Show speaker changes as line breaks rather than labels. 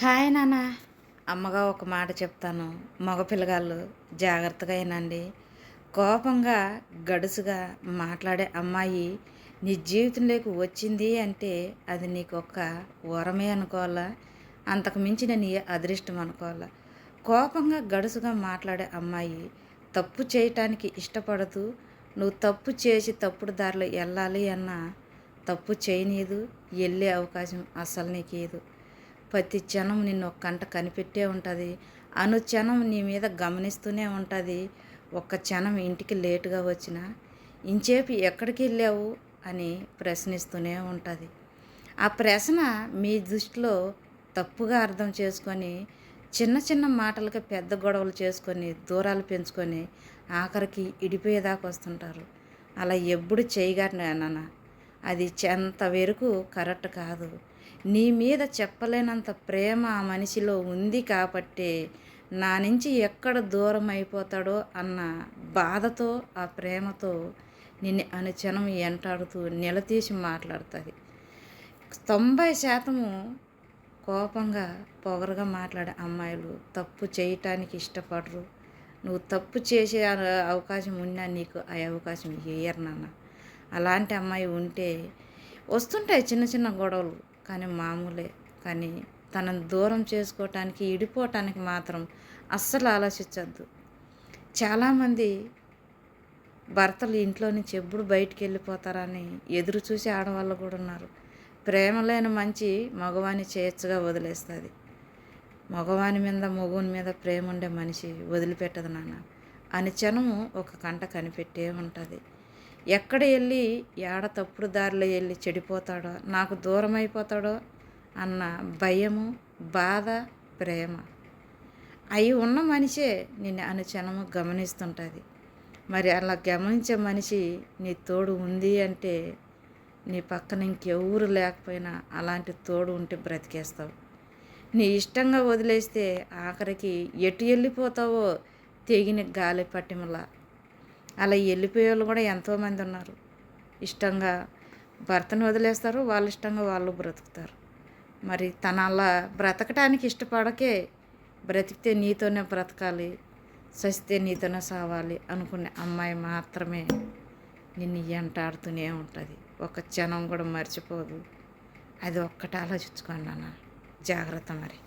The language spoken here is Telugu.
హాయ్ నాన్న. అమ్మగా ఒక మాట చెప్తాను. మగ పిల్లగాళ్ళు జాగ్రత్తగా వినండి. కోపంగా గడుసుగా మాట్లాడే అమ్మాయి నీ జీవితంలోకి వచ్చింది అంటే అది నీకు ఒక వరమే అనుకోవాలా, అంతకు మించిన నీ అదృష్టం అనుకోవాలా. కోపంగా గడుసుగా మాట్లాడే అమ్మాయి తప్పు చేయటానికి ఇష్టపడదు. నువ్వు తప్పు చేసి తప్పుడు దారిలో వెళ్ళాలి అన్నా తప్పు చేయనీయదు, వెళ్ళే అవకాశం అస్సలు నీకు ఇయ్యదు. ప్రతి క్షణం నిన్ను ఒక కంట కనిపెట్టే ఉంటుంది. అనుక్షణం నీ మీద గమనిస్తూనే ఉంటుంది. ఒక్క క్షణం ఇంటికి లేటుగా వచ్చినా ఇంచేపు ఎక్కడికి వెళ్ళావు అని ప్రశ్నిస్తూనే ఉంటుంది. ఆ ప్రశ్న మీ దృష్టిలో తప్పుగా అర్థం చేసుకొని చిన్న చిన్న మాటలకి పెద్ద గొడవలు చేసుకొని దూరాలు పెంచుకొని ఆఖరికి ఇడిపోయేదాకా వస్తుంటారు. అలా ఎప్పుడు చేయగలనా? అది అంతవరకు కరెక్ట్ కాదు. నీ మీద చెప్పలేనంత ప్రేమ ఆ మనిషిలో ఉంది కాబట్టే నా నుంచి ఎక్కడ దూరం అయిపోతాడో అన్న బాధతో ఆ ప్రేమతో నిన్ను అనుక్షణం వెంటాడుతూ నిలదీసి మాట్లాడుతుంది. 90% కోపంగా పొగరుగా మాట్లాడే అమ్మాయిలు తప్పు చేయటానికి ఇష్టపడరు. నువ్వు తప్పు చేసే అవకాశం ఉన్నా నీకు ఆ అవకాశం ఇయ్యరు నాన్న. అలాంటి అమ్మాయి ఉంటే వస్తుంటాయి చిన్న చిన్న గొడవలు, కానీ మామూలే. కానీ తనను దూరం చేసుకోవటానికి ఇడిపోవటానికి మాత్రం అస్సలు ఆలోచించద్దు. చాలామంది భర్తలు ఇంట్లో నుంచి ఎప్పుడు బయటికి వెళ్ళిపోతారని ఎదురు చూసి ఆడవాళ్ళు కూడా ఉన్నారు. ప్రేమ లేని మంచి మగవాణ్ణి చేర్చగా వదిలేస్తుంది. మగవాని మీద మగవుని మీద ప్రేమ ఉండే మనిషి వదిలిపెట్టదు నాన్న. అనుక్షణము ఒక కంట కనిపెట్టే ఉంటుంది. ఎక్కడ వెళ్ళి ఏడ తప్పుడు దారిలో వెళ్ళి చెడిపోతాడో, నాకు దూరం అయిపోతాడో అన్న భయము, బాధ, ప్రేమ అవి ఉన్న మనిషే నిన్ను అనుక్షణము గమనిస్తుంటుంది. మరి అలా గమనించే మనిషి నీ తోడు ఉంది అంటే నీ పక్కన ఇంకెవరు లేకపోయినా అలాంటి తోడు ఉంటే బ్రతికేస్తావు. నీ ఇష్టంగా వదిలేస్తే ఆఖరికి ఎటు వెళ్ళిపోతావో తెగిన గాలి పట్టిమలా. అలా వెళ్ళిపోయే వాళ్ళు కూడా ఎంతోమంది ఉన్నారు. ఇష్టంగా భర్తను వదిలేస్తారు, వాళ్ళ ఇష్టంగా వాళ్ళు బ్రతుకుతారు. మరి తన అలా బ్రతకటానికి ఇష్టపడకే బ్రతికితే నీతోనే బ్రతకాలి, సస్తే నీతోనే సావాలి అనుకునే అమ్మాయి మాత్రమే నిన్ను వెంటాడుతూనే ఉంటుంది. ఒక క్షణం కూడా మర్చిపోదు. అది ఒక్కటి ఆలోచించుకోండి నాన్న. జాగ్రత్త మరి.